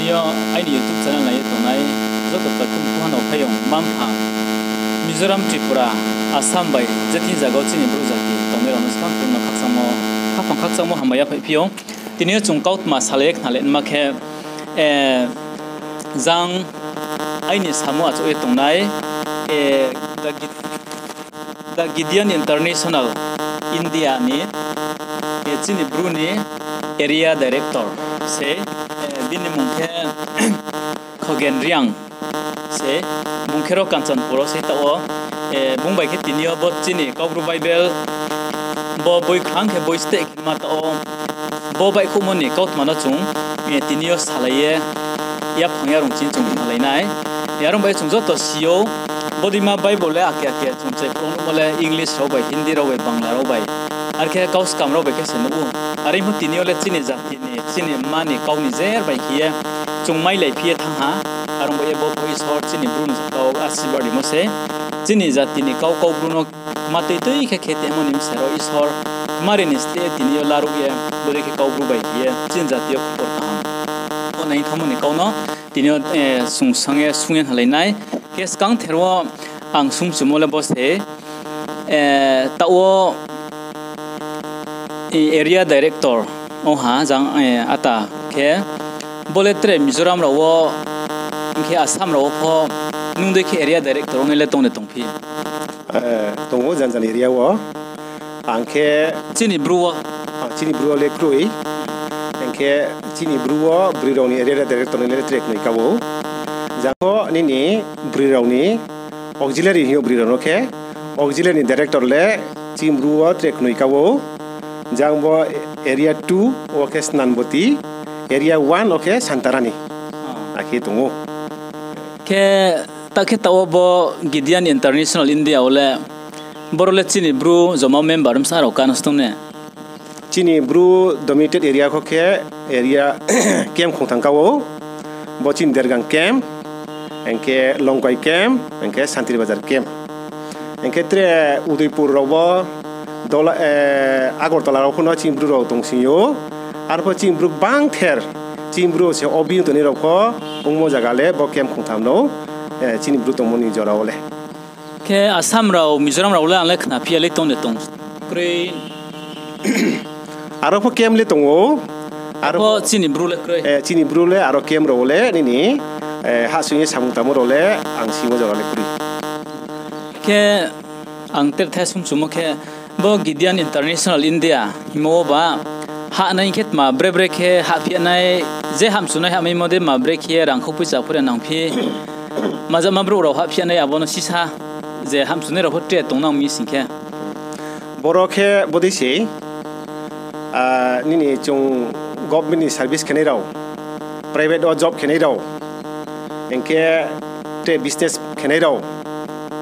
tinio ai ni YouTube channel nai tongai joto takum puhan ophayong mampang Mizoram Tripura Assam bai jati jagao chini bru jati tongai ramaskan purna khaksamo hamaya phaipiong tinio chungkaut ma salek nalen makhe jang ai ni samu acho e tongnai the Gideon International India ni chini bru ni area director se bini mungke Khogen Riang se mungkero Kanchanpuro se tao bungbai ke tinio bot chini Kaubru Bible bo boi khang ke boi ste ma tao bo bai khumoni kaut mana chung tinio salaye ya phangya rong chin chung nai yarong bai chung jo to sio bodima Bible le akya ke chung che prong mole English ro bai Hindi ro bai Bangla ro bai arke kaus kam ro bai ke senu ari mu tinio le chini jati ni chini mani kauni zer bai khie chungmai lai phie thanga arong bai bo boi sor chini brun kau asibari mo se chini jati ni kau bruno matei toi khe khete monim sero isor mari ni ste tinio laru ye bore ke kau bru bai khie chin jati khopor kam o nai thamoni kau no tinio sung sange sungen halai nai kes kang therwa ang sum chumole bose tawo area director o ha jang ata ke boletre Mizoram rawo ke Assam rawo pho nungde ke area director ngele tong ne tongphi tongo janjan area wo angke chini bruwa le krui angke chini bruwa brironi area director ne trek nei kawo jango nini brironi auxiliary hio brirano ke auxiliary director le chim bruwa trek nei kawo jangbo area 2 oke Snanboti area 1 oke Santarani akhi tongo ke takhe tawo bo Gideon International India ole borole chini bru joma member saro kanostone chini bru dominated area ko ke area camp khongtang kawo bochin dergang camp enke longkai camp enke Santri Bazar camp enke tre Udaipur robo dola Agartala ro khono chimbru ro tongsiyo arpo chimbru bang ther chimbru se obi to ni ro ko ungmo jagale bo camp khongtamno chini bru tongmoni jora ole ke Assam rao Mizoram rao le anle khna phia le tong ne tong kre aro po camp le tongo aro chini bru le kre chini bru le aro camp ro le ni ha sungi samutamo ro le ang simo jora le kuri ke ang ter thasum sumo ke bo Gideon International India himo ba ha nai khet ma bre khe ha phi nai je ham sunai ha mai mode ma bre khe rang khopu cha phure nang phi maja ma bro ro ha phi nai abono sisa je ham sunai ro hotre tong nang mi singkhe boro khe bodisi nini chung government service khenai rao private job khenai rao enke te business khenai rao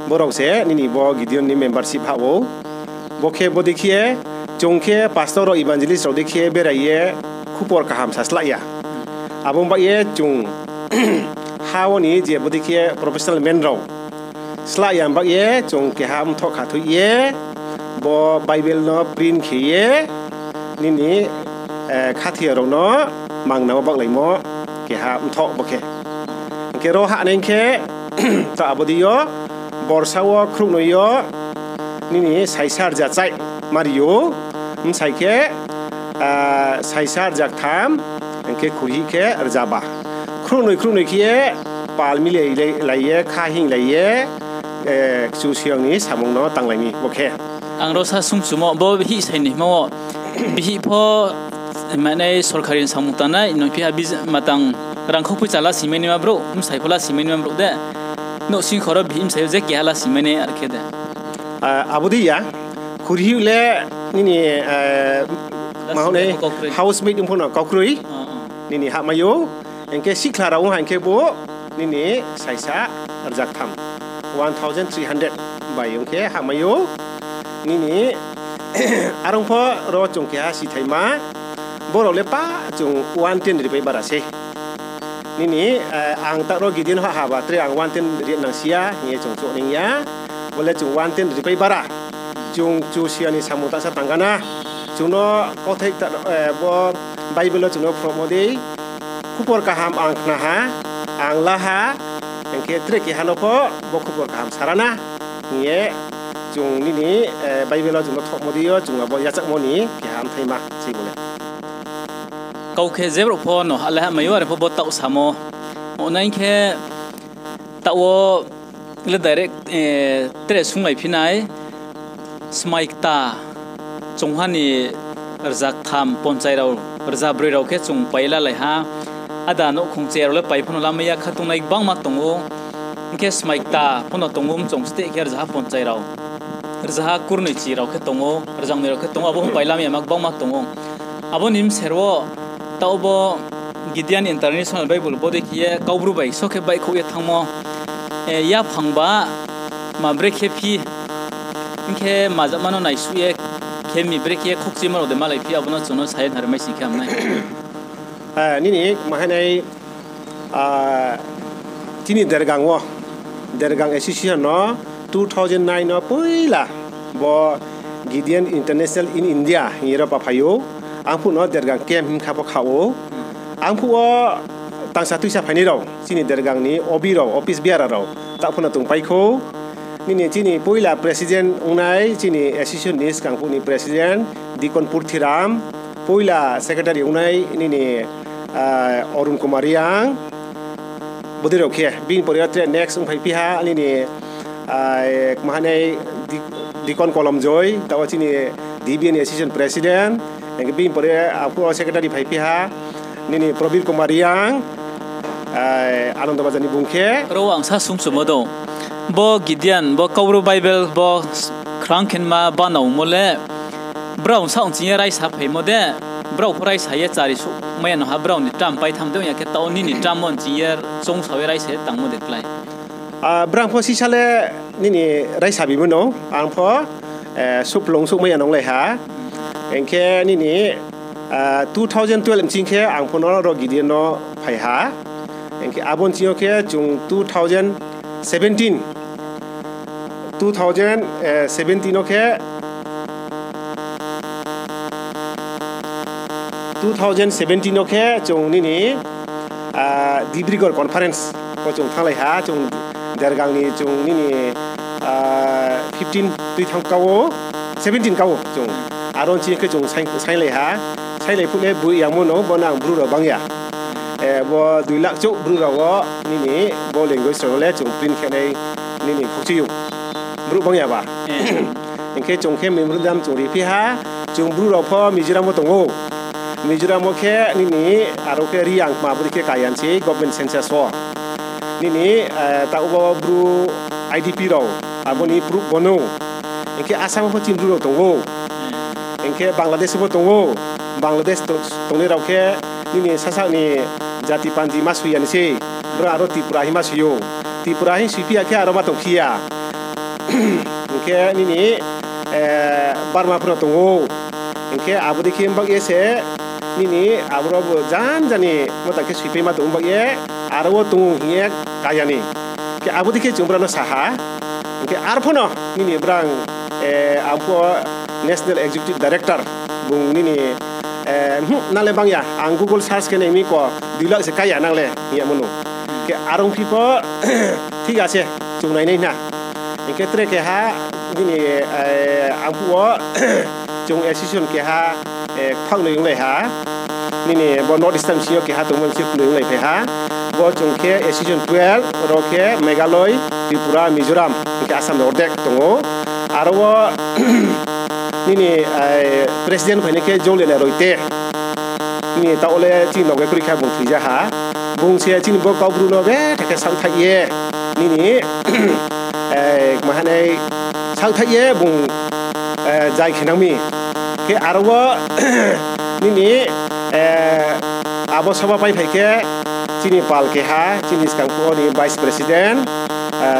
borok se nini bo Gideon ni membership hawo bokhe bodikhiye chongkhe pastor ro evangelist ro dikhiye beraiye khupor kaham saslaya abong ba ye chung hawoni je bodikhiye professional men ro slaya ba ye chongke ham thok khathu ye bo bible no print khiye nini khathia ro no mangna bak laimo ke ham thok bokhe ke ro ha nengkhe ta abodiyo borsawo khrunoyo nini saisar jachai mario saike saisar jaktham enke khuri ke arjaba khrunoi khie palmi laiye khahing laiye chusiang ni samung no tanglani bokhe ang rosa sumsumo bo hi saini mo bihi pho mane sorkari samutana no phi abiz matang rangkho pu chala simeni ma bro saiphola simeni ma bro de no sing khoro bhim sayo je kyala simeni arkhe de abodiya khuri le nini mahone housemate imphono kokrui nini hamayo enke sikla raung hanke bo nini saisa arjak tham 1300 bai enke hamayo nini arong pho ro chungke ha si thaima boro le pa chung 110 ri bai barase nini ang ta ro Gideon ha ba tre ang 110 ri nang sia nge chung cho ning ya boleh chung 110 ri bai bara chung chu siani samuta sa tangana chuno kothek ta bo Bible chuno promode kupor kaham ang knaha ang laha engke trek ki hanopo bo kupor kaham sarana ngie jung nini Bible jung thok modiyo jung abo yachak moni ki ham thaima si bole kau khe zebro pho no ala mayo re pho bot ta usamo onain khe tawo le direct tre sungai phinai smaikta chonghani rjak tham ponchai rau rja broi rau khe chung paila lai ha ada no khungche ro le pai phono lamaya khatung nai bangma tongo ke smaikta phono tongum chongste kher ja ponchai rau rja kurni chi rau khe tongo rjang ne rau khe tongo abo paila mi mak bangma tongo abo nim serwo taubo Gideon International Bible bode kiye kaubru bai sokhe bai khoye thangmo ya phangba mabre khepi inke majamano nai suye khemi breke khokchi maro de malai phi abono chono sai dharmai sikham nai nini mahanai tini dergang association no 2009 no poila bo Gideon International in India hira pa phayo angpu no dergang kem him khapo khawo angpu o tang satu sa phani raw sini dergang ni obi raw office biara raw ta phuna tung pai kho nini chini poila president unai chini association nis kangpu ni president Dikon Purthiram poila secretary unai nini Arun Kumar Yang bodiro khe bin poriatre next ungpai piha nini mahanai Dikon Kolom Joy tawa chini DBN association president yang bin pore aku secretary pai piha nini Probir Kumar Yang Ananda Bajani bungkhe rawang sa sungsumodo bo Gideon bo kaubru Bible bo krangken ma banau mole brown sound chi rai sa phai mode brow phorai sa ye chari su mayan ha brown ni tam pai tham de ya ke ta oni ni tamon chi yer chong sawe rai se tang mo deklai brang pho si sale nini rai sabi mono ang pho sup long su mayan ong lai ha engke nini 2012 chingkhe ang pho no ro Gideon no phai ha engke abon chio ke chung 2017 okay 2017 okay chung nini Dibrugarh conference ko chung thanglai ha chung dergang ni chung nini 15 tuithang kawo 17 kawo chung aron chi ke chung sailai ha sailai phule bu yang mo no bonang bru ro bangya bo 2 lakh chu bru ro wo nini bo language ro le chung print khenai nini khokchi yu bru bangya ba engke chung khe memrudam chung ri phi ha chung bru ro pho Mizoram mo tongo Mizoram mo khe nini aro ke riang ma bri ke kayan chi government census so nini ta ubo bru IDP ro aboni proof bono engke Assam pho chin bru ro tongo engke Bangladesh pho tongo Bangladesh tongne ro khe nini sasak ni jati panji masuyan se bra aro Tripura hi masuyo Tripura hi sipia khe aro ma tongkhia engke nini Burma pho tongo engke abudi khe mbak ye se nini abro jan jani mota ke sipai ma tong mbak ye aro tung hiye kayani ke abudi ke jumbrano saha engke arphono nini brang ampo National Executive Director bung nini nale bangya ang Google search ke nemi ko 2 lakh se kaya nangle ya mono ke arong pipo ঠিক আছে চুনাই নাই না engke tre ke ha nini ampo chung association ke ha phang noi lai ha nini bo North Eastern sio ke ha tongmon sio noi lai phe ha bo chung ke association 12 ro ke Meghalaya Tripura Mizoram ke Assam no dek tongo aro nini president phane ke jole le roite ni ta ole chin no ke kri kha bung thija ha bung se chin bo ka bru no be thake sang thai ye nini mahanai sang thai ye bung jai khenami ke aro nini abo sabha pai phaike chini pal ke ha chini skangpo ni vice president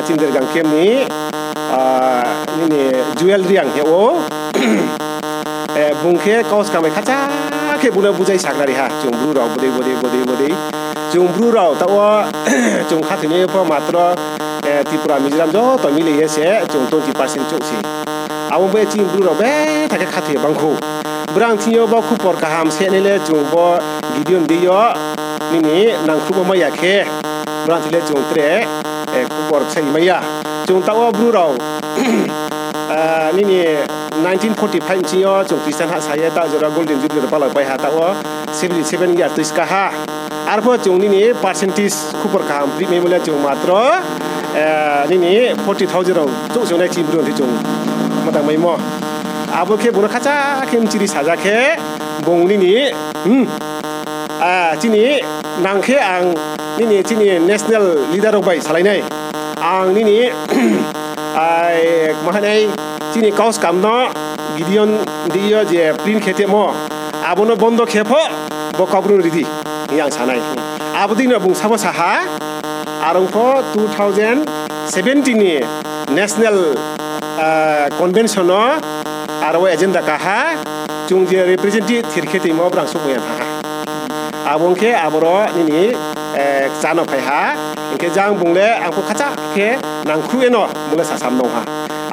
chindir gangkem ni nini Joel Riang he o bungke kaos kamai khacha ke buna bujai sagnari ha chung bru raw bode chung bru raw ta o chung khathini pho matro Tripura Mizoram jo to mile ye se chung 20% chuk si abo be ching bru raw be thake khathi bangkho brang thiyo bo khupor kaham se nele chung bo Gideon diyo นี่นางครูบ่มาอยากแค่บางทีเลยจงเตะครูบอลใช่ไหมยะจงตาว่าบรูเรานี่1945จริงๆจงคริสเตียนหาสายตาจรา golden jubilee ปะเราไปหาตาว่า77 years ตุสกาฮะอาร์พอจงนี่ percentage ครูบอลข้ามพรีเมียร์เลยจงมาตรนี่40,000เราจงในทีมบรูที่จงมาตั้งไม่หม้ออาบุเคบุญข้าจ้าเข้มจิริสาจ้าแค่บงนี่ที่นี่นางแค่อังนี่ที่นี่ national leader เราไปสลายในอังนี่มาให้ที่นี่กอสกัมเนาะกิเดียนดีอ่ะเจปรินเขตมออาบุนบอนดเขพอบอกกับรุ่นดีนี่ยังสานายอาบุดินบุงสาวสหาอารมณ์พอ2017นี่ national convention เนาะอารมณ์ agenda กะฮะจงเจ representative ที่เขตมอบรังสุขยังฮะอาบุงแค่อาบุรอนี่จานอภัยฮะอินเคจังบุงเล่อังคุขจักแค่นางครูเนาะบุงเล่สามนงฮะ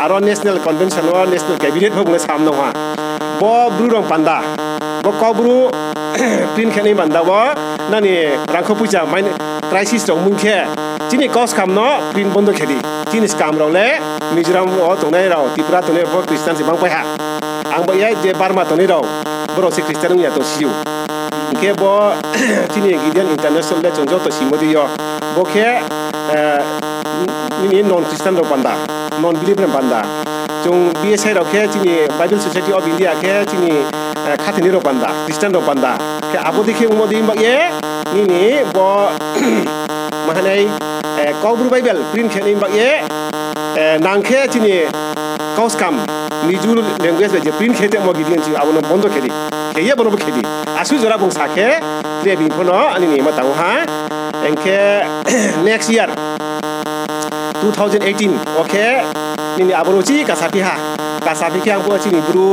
อารมณ์ national convention ว่า national cabinet บุงเล่สามนงฮะบ่บรูรองปันดาบ่กอบรูปรินแค่นี้ปันดาว่านั่นนี่รังคปุจจาไม่ crisis ตรงมึงแค่ที่นี่กอสคำเนาะปรินบนตัวแค่ดีที่นี่สกามเราเล่มิจรามว่าตรงไหนเราที่ปราตรงนี้พวกคริสเตียนสิบังไปฮะอังบ่ยัยเจบาร์มาตรงนี้เราบรอสิคริสเตียนเนี่ยตัวชิวแค่บ่ที่นี่กิเดียน international เลยจงเจ้าตัวชิมดีอ่ะบ่แค่นี่ non Christian เราปันดา non believer ปันดาจง BSI เราแค่ที่นี่ Bible Society of India แค่ที่นี่ข้าที่นี่เราปันดา Christian เราปันดาแค่อาบุดิแค่อุโมดีบักเย่นี่บ่มาในกอบรูไบเบิลปรินแค่นี้บักเย่นางแค่ที่นี่กอสกัมนิจูเลงเวสเจปรินแค่แต่มอกิเดียนที่อาบุนบอนโดแค่ดีแค่เย่บอนบแค่ดีอาสุจราบุงสาแค่เรียบินพนออันนี้มาตั้งฮะเอ็งแค่ next year 2018 โอเคนี่อาบุรุจีกาซาพิฮากาซาพิแค่พวกที่นี่บรู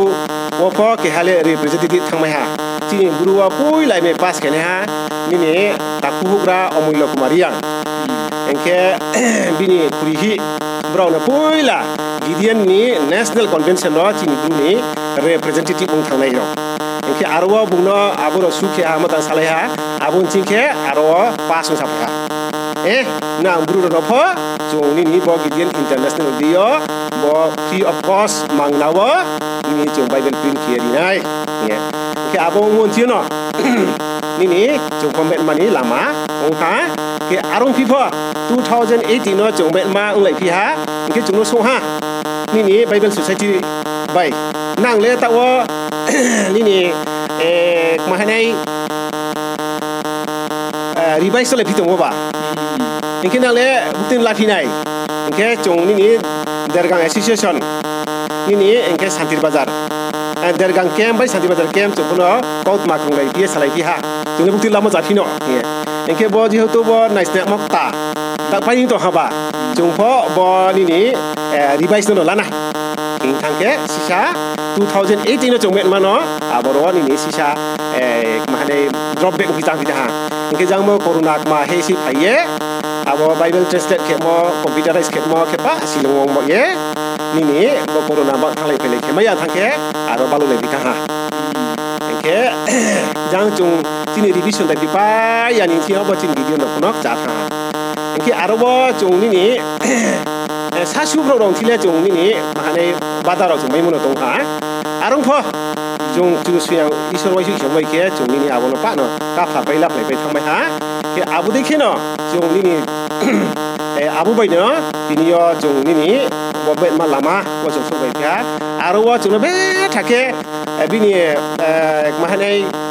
ว่าพอแค่ฮาเล representative ทั้งไม่ฮะที่นี่บรูว่าปุ้ยไล่ไม่ pass แค่นี้ฮะนี่ตาคูฮุกราอมุลลกุมารียังเอ็งแค่บินี่คุริฮิบราวน์ปุ้ยละกิเดียนนี่ national convention เนาะที่นี่บรูนี่ representative บุงทั้งในเราเอ็งแค่อารวาบุงเนาะอาบุรุสุขฮะมาตั้งสลายฮะอาบุญจริงแค่อารวา pass สุดสัปดาห์นางบรูเราพอจงนี่บอกกิเดียน international ดีอ่ะบอก free of cost มังนาวะนี่จง Bible print เขียนได้เนี่ยแค่อาบุญงวนเชียวเนาะนี่จงคอมเมนต์มานี่ลามาองค์ฮะแค่อารมณ์พี่พ่อ2018เนาะจงเมนมาองค์ไหนพี่ฮะแค่จงโน้ตส่งฮะนี่ Bible Society ใบนั่งเลยแต่ว่านี่มาให้ในrevive เลยพี่ตรงว่าอินเคนั่งเลยบุกตินลาที่ไหนอินเคจงนี่dergang associationนี่อินเคสันติบาซาร์dergang camp ไปสันติบาซาร์ camp จงพนอกอดมาคงเลยพี่สลายพี่ฮะจงเลยบุกตินลามาจากที่เนาะเนี่ยอินเคบอจีเขาตัวบอ nice เนี่ยมักตาแต่ไปนี่ตัวฮะบ่าจงพอบอนี่revive ตัวนั้นนะอินทางแค่สิชา2018เนาะจงเม็ดมาเนาะบอรอนี่สิชามาให้ drop back พี่ตังพี่ฮะอินเคจังมาโควิดมาให้สิไปเย่อาBible translate แค่มาcomputerize แค่มาแค่ป้าสิลงมาเย่นี่บอโควิดมาทั้งเลยไปเลยแค่ไม่ยังทั้งแค่บาลูเลยพี่ฮะแค่จังจงที่นี่ revision แต่พี่ป้าอย่างนี้ที่เขาบอกจริงกิเดียนคนนอกจัดฮะแค่ว่าจงนี่ซาชูโปรดองที่เล่จงนี่มาในบ้านเราจงไม่มุ่งตรงหาอารมณ์พอจงสุยังอิสราเอลช่วยแค่จงนี่อาบุนป้าเนาะก้าผ่าไปรับเลยไปทำไมฮะแค่อาบุได้แค่เนาะจงนี่อาบุไปเนาะทีนี้จงนี่บอกเป็นมาลามาว่าจงส่งไปแค่อารมณ์ว่าจงเลยเบ้ถ้าแค่บินี่มาใน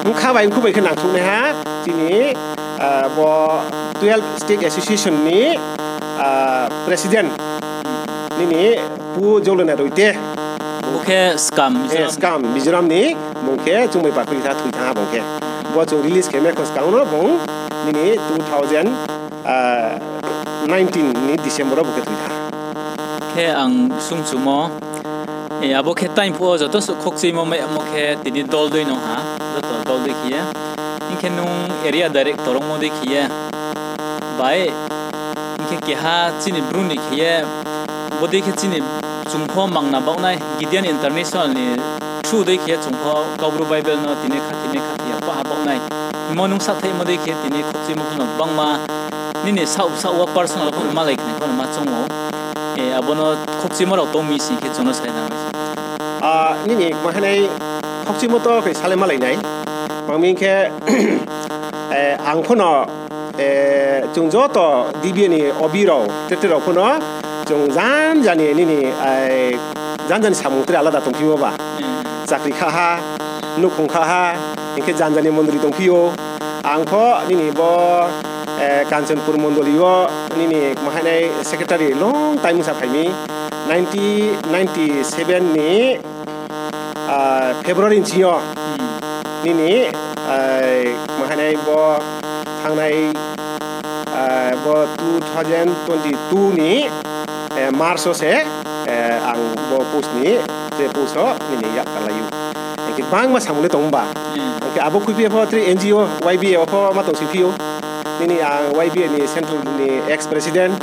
มุขาวไปมุขไปขนาดทุกนะฮะทีนี้บอก12 state association นี้presidentนี่ผู้โจลนาโดยเตะโอเคสกัมมิจรัมนี่บงแค่จงไม่ปัดคุยท่าถุยท่าบงแค่ว่าจง release แค่แม่คนสกัมเนาะบงนี่2019นี่ December บงแค่ถุยท่าแค่อังซุ่มอาบุแค่ตั้งผู้จะต้องคุกซีโมไม่โมแค่ติดดอลด้วยเนาะฮะแล้วตัวดอลด้วยขี้นี่แค่นุ่ง area director โมด้วยขี้ไปนี่แค่หาจีนบรูนี่ขี้บดีแค่จีนจุงพ่อมังนาบอกนายกิเดียน international นี่ชูด้วยขี้จุงพ่อกอบรูไบเบิลเนาะที่นี่ขัดที่ป้าบอกนาย monung sathai mode ke tini khopchi mo kono bangma nini sau wa personal ko malai kne kono ma chongo abono khopchi mo ro to mi si ke chono sai na nini ma hanai khopchi mo to ke sale malai nai mangmin ke ang phono chung jo to dibi ni obiro tetero phono chung jan jani nini jan samung tre alada tong phiwo ba chakri kha ha nukung kha ha ingke jan jani mondri tong phiwo ang pho nini bo Kanchanpur Mondolio nini mahanai secretary long time sa phaimi 1997 ni February inchio nini mahanai bo thangnai bo 2022 ni March se ang bo post ni je post nini yak kalayu ke bang ma samule tongba ke abo kupi pho 3 NGO YBA pho ma tong sipiu nini ang YBA ni central ni ex president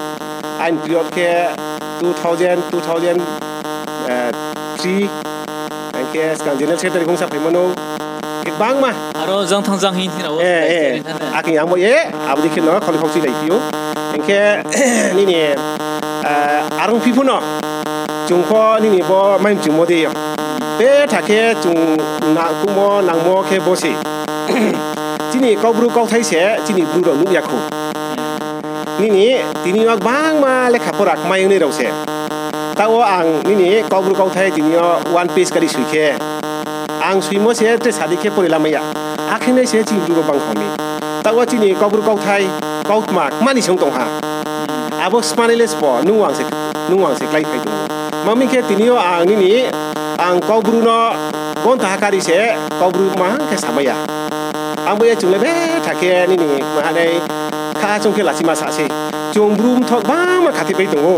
ein period ke 2003 ke skan general secretary kong sa pemano ke bang ma aro jang thang jang hin thina aking yang mo abu dikhin no kholi kholi lai piu engke nini arung pipuno jungko nini bo maim jumo de pe thake jung na kumo nangmo ke bosi chini kaubru kau thai se chini bru ro nu yakhu nini tini mak bang ma lekha porak mai ni ro se tawo ang nini kaubru kau thai tini one piece kari suike ang suimo se te sadike pori lamaya akhine se chini bru ro bang khomi tawo chini kaubru kau thai kau mak mani song tong ha abo spaniles po nuwang se klai phai tu mami ke tini ang nini ang kaubru no bon tahakari se kaubru ma ke samaya ang boya chung lebe thake nini mahanai kha chung ke lasima sa se chung brum thok ba ma khati pai tungo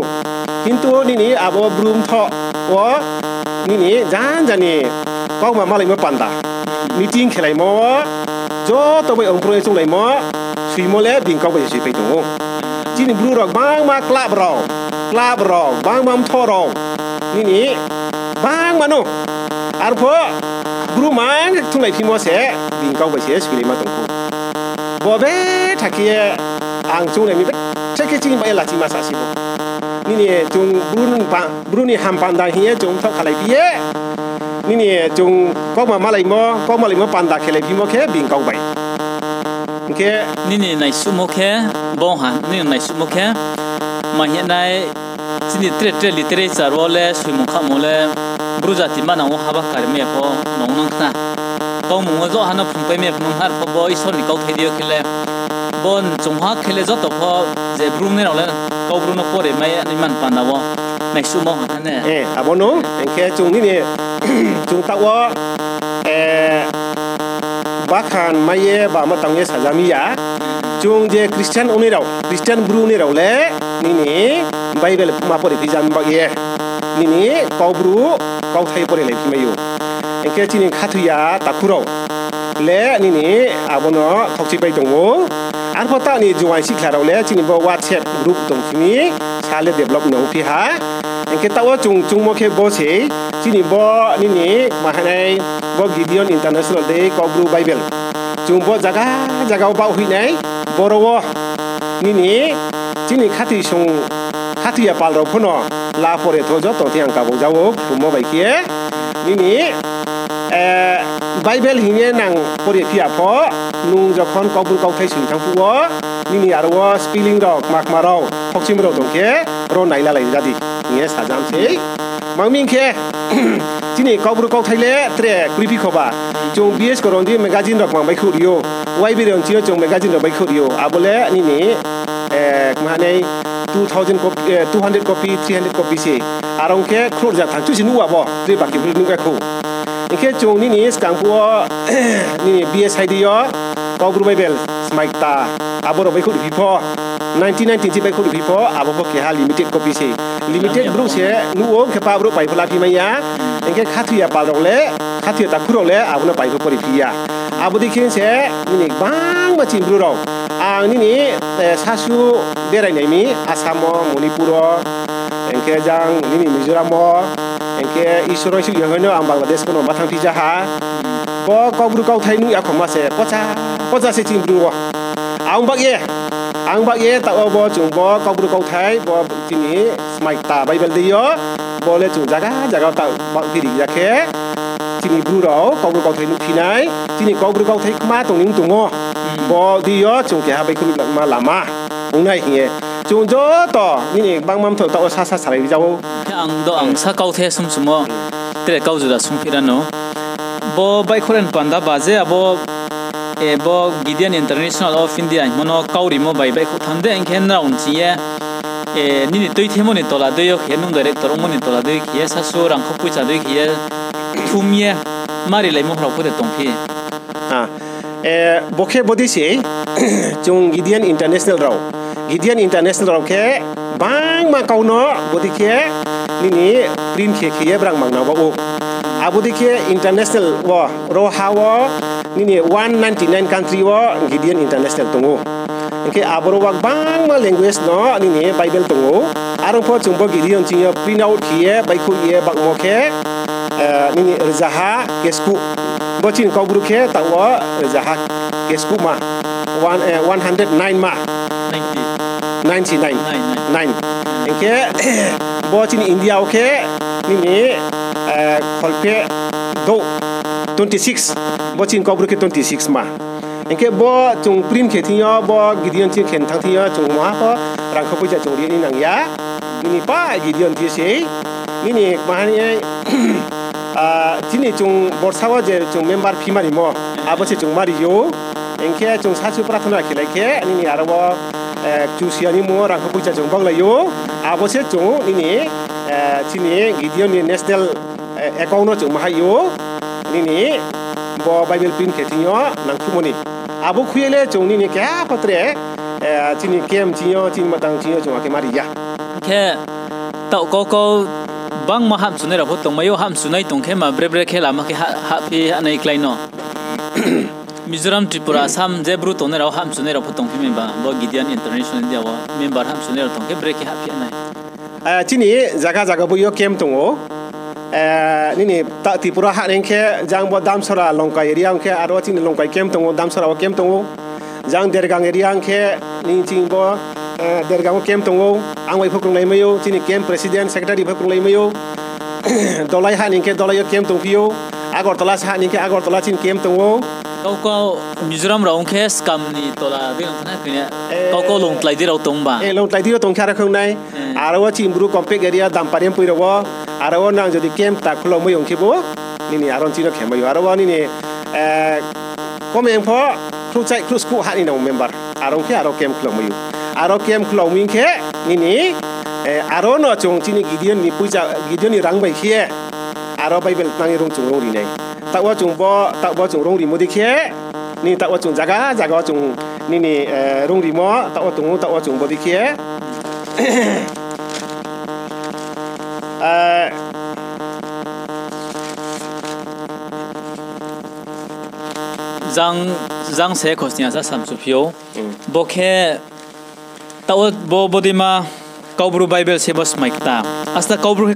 kintu nini abo brum thok o nini jan jani kau ma malai ma panda meeting khelai mo jo to bai ong pro chung lai mo sui mo le bing kau bai sui pai tungo jini bru rok bang ma klap ro bang mam tho ro nini bang mano arpho Bruman tunai pimo se bingkau basi suri ma tongku bobe thakie ang chung le mi be cheke ching ba la chi ma sa si bo nini chung bruni ham panda hie chung thok khalai pie nini chung ko ma malai mo panda khele pimo ke bingkau bai ke nini nai sumo ke bon han nini nai sumo ke ma hie nai chini tre literature role suimo kha mole brujati mana wo haba karme po nong kna to mu zo hana phumpai me phum har po boy so ni kau thai dio khile bon chungha khile zo to po je brum ne ole kau brum no pore mai ani man pa na wo nai su mo ha ne abono enke chung ni chung ta wo bakhan maye ba ma tang ye sajami ya chung je Christian bru ni le nini Bible ma pore pijam ba ye nini kau bru kau thai pore le pimayu engke chini khathuya takuro le nini abono thokchi pai tongo arpota ni juai sikhla le chini bo WhatsApp group tongchini sale develop no pi ha engke tawo chung mo ke bo se chini bo nini mahanai bo Gideon International Day kau bru Bible chung bo jaga ba hui nai borowo nini chini khathuya pal ro phono la pore thojo to tiang ka bo jawo tumo bai kie nini Bible hine nang pore pia pho nung jokhon kaubur kau thai sui thang puo nini arwo spelling rok mak maro phokchim ro tongke ro naila lai jadi nge sajam se mangming ke chini kaubur kau thai le tre kripi khoba chung BS koronди magazine rok mang bai khurio YB ron chio chung magazine rok bai khurio abole nini manai 200 copy 300 copy se arong ke khur ja thang chu sinu wa bo tri baki bul nu ka khu ingke chung ni skang puo ni BS idea kau guru Bible smaikta aboro bai khu bifo 1990 ji bai khu bifo abo ko ke ha limited copy se limited bro se nu o ke pa bro pai pula pi maya ingke khathiya pal rok le khathiya ta khu rok le abono pai ko pori pia abo dikhin se ni bang ma chin bro rok ang nini sasu berai nai mi Asamo Manipuro engke jang nini Mizoram engke isoro su yono ang Bangladesh kono mathang pija ha bo kau bru kau thai nu ya khoma se pocha poza se chin bru ang bak ye ta bo chung bo kau bru kau thai bo tini smai ta bible de yo bo le chung jaga ta bak diri ya ke tini bru ro kau bru kau thai nu thinai tini kau bru kau thai ma tong ning tungo bo di yo chung ke ha bai khulu ma lama ung nai hi chung jo to ni bang mam tho ta sa sarai jawo ang sa kau the sum sumo tre kau ju da sum phirano bo bai khoren panda baje abo bo Gideon International of India mono kauri mo bai bai khothamde engken raun chiye ni toi themo ni tola de yo khenung director mo ni tola de khie sa so rang khopui cha de khie thumye mari lai mo hrau pore tongphi bokhe bodi se chung Gideon International raw ke bang ma kauno bodi ke ni print khie brang mang na bo abudi ke international wo ro hawo ni 199 country wo Gideon International tungu ke abro wak bang ma language no ni bible tungu arong pho chungbo Gideon chingyo print out khie bai khu ye bak mo ke ni rezaha kesku bochin kau bru ke tawo rezaha kesku ma 109 ma 99 ke bochin India ke ni kolpe do 26 bochin kau bru ke 26 ma engke bo chung print ke thiyo bo Gideon chi khen thang thiyo chung ma po rang kho puja chung ri ni nang ya ni pa Gideon thi se ni ma ni tini chung borsawa je chung member phimari mo abose chung mari yo engke chung sachu prathana khilai ke ni arabo chu siani mo rang kho puja chung bang la yo abose chung ni tini Gideon national account chung ma yo ni bo bible print ke thiyo nang thumoni abu khuyele chung ni kya patre tini kem chiyo tin matang chiyo chung ke mari ya ke tau ko bang ma ham sunai rapot tong mayo ham sunai tong ke ma bre khela ma ke ha phi anai klaino Mizoram Tripura Assam Jebru tone ra ham sunai rapot tong ke ba bo Gideon International India wa member ham sunai tong ke bre ke ha phi anai tini jaga bu yo kem tongo ni ta Tripura ha neng ke jang bo damsora longkai area ke aro tini longkai kem tongo damsora wa kem tongo jang dergang area ke ni ting bo dergang kem tongo angwai phukrung lai mayo tini kem president secretary phukrung lai mayo dolai ha neng ke dolai yo kem tong pio Agartala ha neng ke Agartala tin kem tongo kau Mizoram raung ke scam ni tola de ngana kine kau long tlai di rau tong ba long tlai di tong khara khong nai aro chimbru kompek area damparem pui ro aro nang jodi kem ta khlo mo yong khibo ni aron chino khemayo aro ni komeng pho khru chai khru sku ha ni no member aro ke aro kem khlo mo yu aro kem khlo min ke ni aro no chung chini Gideon ni puja Gideon ni rang bai khie aro bible nang rong chung rong ri nei takwa chung rong ri mo di khie ni takwa chung jaga chung ni rong ri mo takwa chung bo di khie Zang se khosnya sa samsu phio bokhe taw bo bodima kaubru bible se bos maikta asta kaubru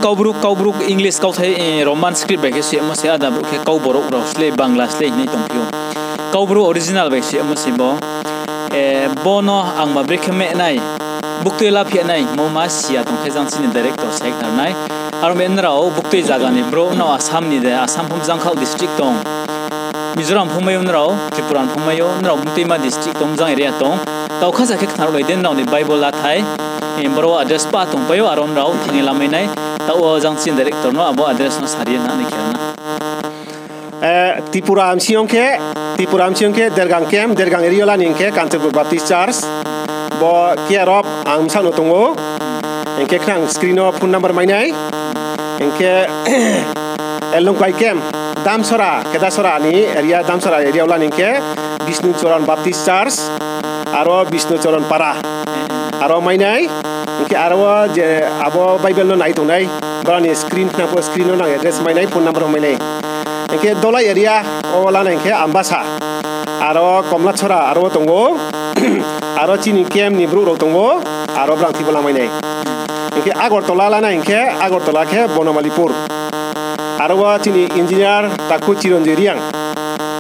english kau thai roman script ba ke se ma se ada ke kaubro rosle bangla sle nei tom phio kaubru original ba se ma se bo bono angma brekhme nai buktela phi nai mo ma sia tong khe jang sin director sek tar nai armen rao bukte jaga ni bro no asam ni de asam phum jangkhal district tong Mizoram phumai unrao Tripuran phumai unrao Mutima district tongjang area tong tau khaja ke tharoi den naw ni bible la thai embro address pa tong payo aron rao thangela mai nai tau jang chin director no abo address no sari na ni khana Tripura amsiong ke dergang area la ning ke Canterbury Baptist Church bo kierop ang sang no tongo engke khang screen of phone number mai nai engke elongkai kem Damsora kedasora ni area Damsora area ulan ingke Vishnu Choran Baptist Church aro Vishnu Choran Para aro mainai ingke aro je abo bible no nai tonai brani screen na po screen no na address mainai phone number mainai ingke dola area ola ingke Ambasa aro Komlachora aro tongo aro chini kem ni bru ro tongo aro brang tibola mainai ingke Agartala lana ingke Agartala ke Bonomalipur aro tini engineer takku Chironjiriang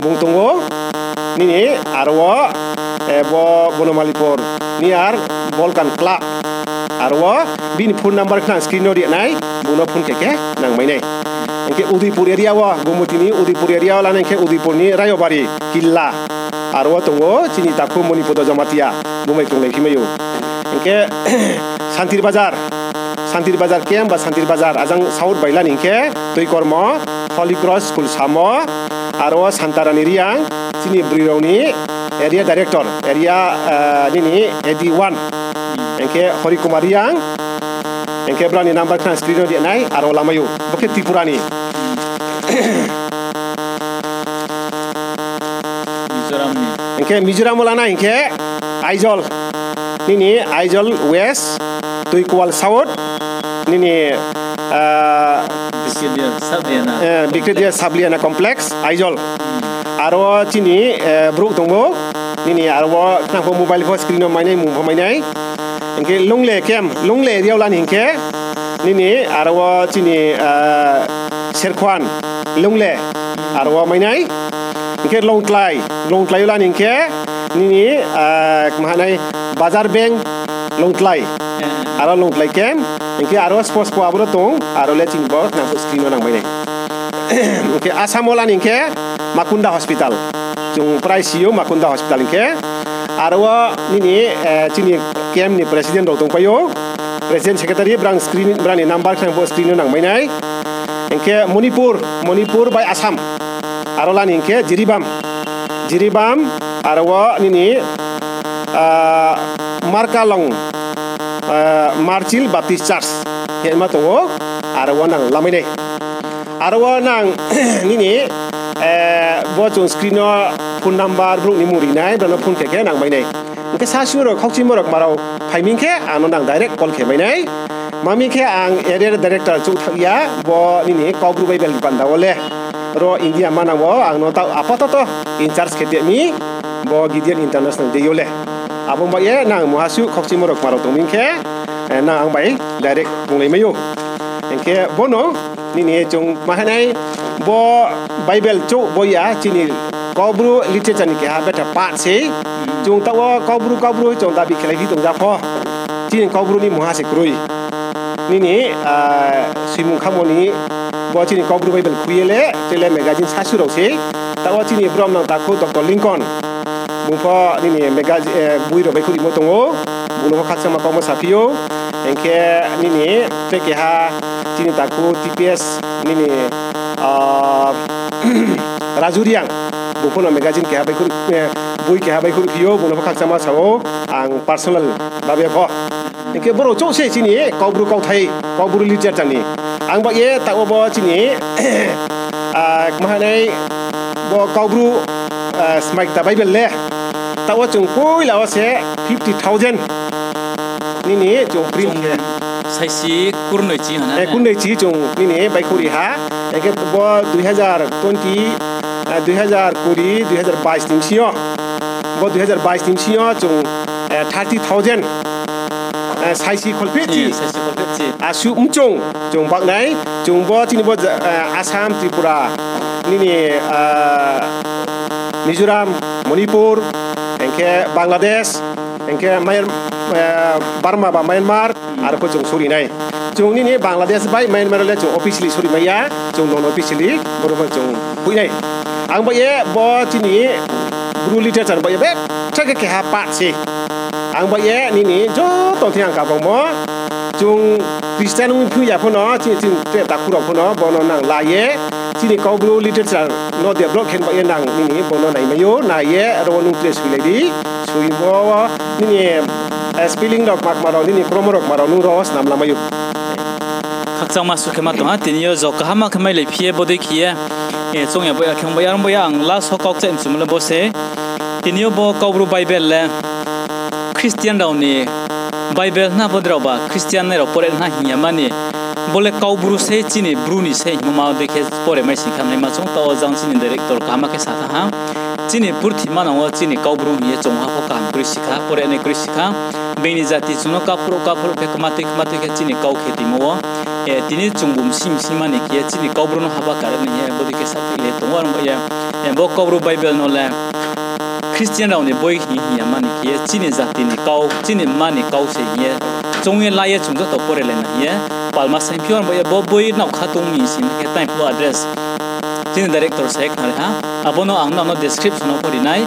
bung tongo nini arwa bo Bonomalipur niar Volcan Club arwa bin phone number khan screen no dia nai buno phone keke nang mai nai engke Udaipur area wa gomutini Udaipur area la engke Udaipur ni Rayobari Killa arwa tongo chini takku Monipodo Jamatia bumai tonglai khimayu engke Santir Bazar kem ba Santir Bazar ajang South Bailan engke toi kormo Holy Cross School samo arwa Santarani riang chini Brironi area director area nini AD1 engke Hori Kumar riang engke brani number khan screen dia nai aro lamayu boke Tripurani Mizoram ni engke Mizoram lana engke Aizawl nini Aizawl West Tuikwal South nini Brigadier Sabliana Complex Aizawl aro chini bruk tongbo nini aro knangpo mobile phone screen no mainai mum mainai engke Longle area lan engke nini aro chini Sherkhwan Longle aro mainai engke Longtlai lan engke nini mahanai Bazar Bank Longtlai aro Longtlai kem engke aro sports ko abro tong aro le chini bo knangpo screen no nang mainai engke Asamolan engke Makunda Hospital jung praisio Makunda Hospital engke arwa nini chini kem ni presiden ro tong payo presiden secretary brang ni number khang bo screen nang mainai engke Manipur by Assam arolan engke Jiribam arwa nini Markalong Marchil Baptist Church hema tongo arwa nang lamainai arwa nang nini bo chung screen no phone number bruk ni muri nai bano phone keke nang mai nai engke sasu ro khokchi morok marau phaiming ke ano nang direct call ke mai nai mami ke ang area director chu thia bo nini Kobru Bible panda ole ro India manang bo ang no ta apato in charge ke mi bo Gideon International de yole abong ba ye nang muhasu khokchi morok marau tongming ke na ang bai direct punglai mayu engke bono nini chung mahanai bo Bible chu boya chini Kobru literature ni ke ha beta pat se chung tawo Kobru chung da bi khelai hi tong ja pho chini Kobru ni muha se krui nini simung khamoni bo chini Kobru Bible khuile tele magazine sasu ro se tawo chini brom nang takhu Dr. Lincoln mufo nini magazine bui ro bai khuri mo tongo buno khaksama komo sapio engke nini teke ha chini takhu TPS nini Rajuriang bukono magazine ke habai kur bui ke habai kur kio buno khaksama sawo ang personal babe pho engke boro chou se chini Kobru kau thai Kobru literature ni ang ba ye ta obo chini mahanai bo Kobru smike ta Bible le ta o chung poi la se 50,000 nini chung print saisi kurnoi chi hana kurnoi chi chung nini bai khuri ha engke bo 2020 2022 timsio bo 2022 timsio chung 30,000 saisi kholpechi asu umchong chung baknai chung bo chini bo Assam Tripura nini Mizoram Manipur engke Bangladesh engke Burma ba Myanmar ar ko chung suri nai chung nini Bangladesh bai Myanmar le chung officially suri maya chung non officially boroba chung hui nai ang ba ye bo chini Bru literature ba ye be thake ke ha pa si ang ba ye nini jo to thiang ka bong mo chung Christian ung phu ya phono chi te ta khu ro phono bono nang la ye chini Kobru literature no de block hen ba ye nang nini bono nai mayo na ye ro nu place wi lady sui bo nini spelling dok mak maro nini promorok maro nu ros nam la mayo khaksang masu khema to ha tinio jok hama khmai le phie bode khie chung ya boya khong boya ang la so kok chen sumle bo se tinio bo Kobru Bible le Christian rauni Bible na bodraw ba Christian ne ro pore na hiya mani bole Kobru se chini bruni se mama dekhe pore mai sikham nei ma chung to jang chini director kama ke satha ha chini purthi mana wa chini Kobru ni chung ha ko kam kri sikha pore ne kri sikha beini jati chuno kapro ke kamate ke chini kau kheti mo tini chungbum simani ke chini Kobru no haba kar ni bodi ke sathi le tongwar mo ya bo Kobru Bible no le Christian rau ni boy hi amani ki chini zati ni kau chini mani kau se ye chongye la ye chung to pore le na ye palma sai pure boy nau khatung ni sim ke time po address chini director se khare ha abono angna no description of rinai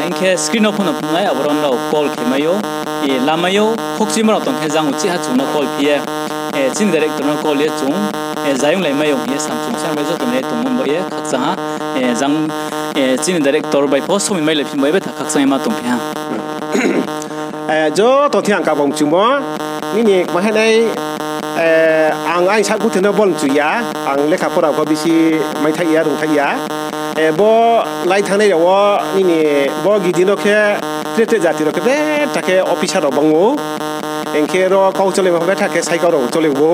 inke screen of no nai aboron no call khemayo e lamayo khokchimra tong khe jang uchi ha chung no call pie chini director no call ye chung zayung lai mayo ye samsung sang mezo to ne to mon boye khaksa ha jang chini director by post min mai le phim boye ta khaksa ma tong pia jo to thiang ka bong chumo ni ma ha dai ang ai sa ku thena bon chu ya ang lekha pora ko bisi mai thai ya rung thai ya bo lai thang nei wo ni bo gi dino khe trete jati ro ke be ta ke officer ro bango engke ro kau chole ma be ta ke sai ka ro chole wo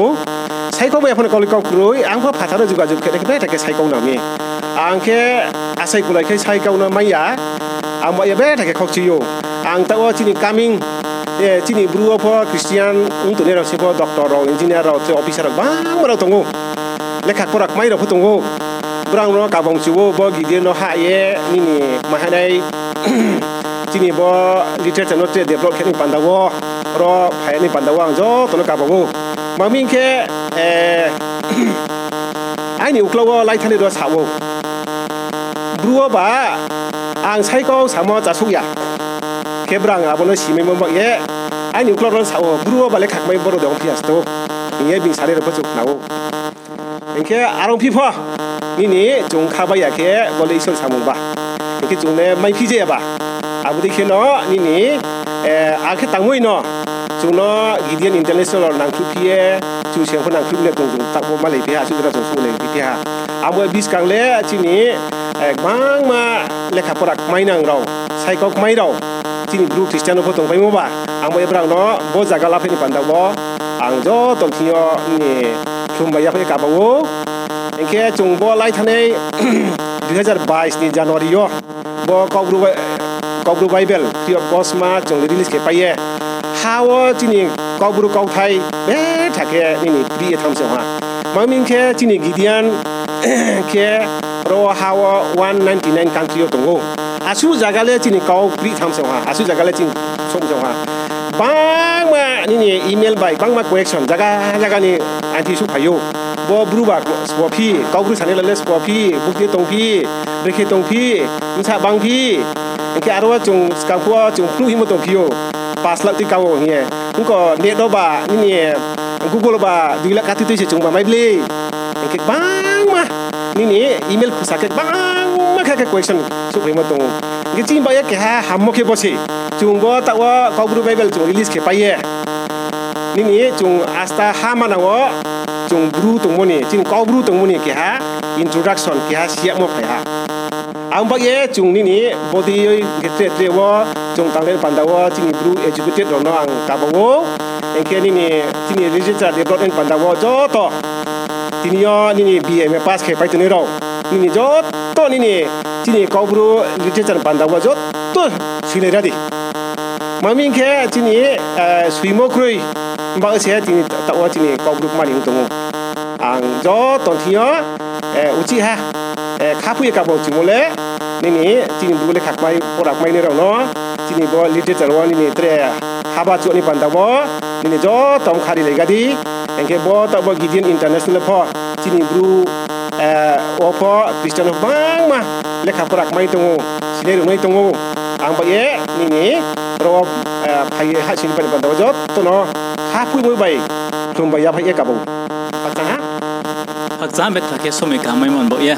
sai ko be phone kol kau kroi ang pha phatha ro juga juk ke be ta ke sai kau na mi ang ke asai kulai ke sai kau na mai ya ang ba ya be ta ke khok chi yo ang ta wo chini coming chini bru pho Christian tu ne ro se pho doctor ro engineer ro te officer ro bang ro tongo lekha korak mai ro pho tongo brang ro ka bong chu bo gi de no ha ye ni ma ha dai chini bo literature no te develop ke ni pandawo ro phai ni pandawo jo to no ka bo ma min ke ai ni uklo lai thani ro sa wo bru ba ang sai ko samo cha su ya kebrang abono sime mo ye ai ni uklo ro sa wo bru ba le khak mai bo ro dong pias to ye bing sare ro pachuk na wo engke arong pi pho ni chung kha ba ya ke bo le isol samung ba engke chung ne mai phi je ba abu de ke no ni a ke tangoi no chung no Gideon International nang thu phi chu siang phon nang thu ne tong ta bo ma le phi ha su ra chung su le phi ha amo bis kang le chi ni bang ma le kha porak mai nang rau sai kok mai rau chini bru Christian pho tong pai mo ba amo e brang no bo jaga la phi ni panda bo ang jo tong thio ni thum ba ya phi ka ba wo engke chung bo lai thane 2022 ni January yo bo kobru Bible free of cost ma chung release ke pai ye hawo chini kobru kau thai be thake ni pri tham se ha mamin ke chini Gideon ke ro hawo 199 country yo tongo asu jaga le chini kau pri tham se ha asu jaga le chin som se ha bang ma ni email by bang ma correction jaga ni anti su phayo bo bru ba spo phi kau bru sane le spo phi bukti tong phi rekhe tong phi insa bang phi engke arwa chung ska phua chung plu hi mo tong phi yo pas lak ti kau nge ko ne do ba ni Google ba dila ka ti se chung ba mai ble engke bang ma ni email ku sa ke bang ma ka question su phi mo tong nge chin ba ya ke ha ham mo ke bo se chung bo ta wa kau bru Bible chung release ke pa ye ni chung asta ha ma na wo chung bru tong mo ni chin kau bru tong mo ni ke ha introduction ke ha sia mo pha ha ang ba ye chung ni body ke tre wo chung tang le panda wo chin bru educated ro no ang ka ba wo engke ni chin register development panda wo jo to tin yo ni BA me pass ke pai tu ni ro ni jo to ni chin kau bru register panda wo jo to sile ra di mamin ke chin suimo krui ba se chin ta wo chin kau bru ma ni tong ang jo to thio uchi ha khapu ka bo chimole ni chini bule khak mai porak mai ni ro no chini bo literature wa ni tre haba chu ni panda bo ni jo tom khari le gadi engke bo ta bo Gideon International pho chini bru o pho Christian bang ma le khak porak mai tongo sile ro mai tongo ang ba ye ni ro phai ha chin panda bo jo to no khapu mo bai thum ba ya phai ka bo hakcha bet thake some ka mai mon bo ya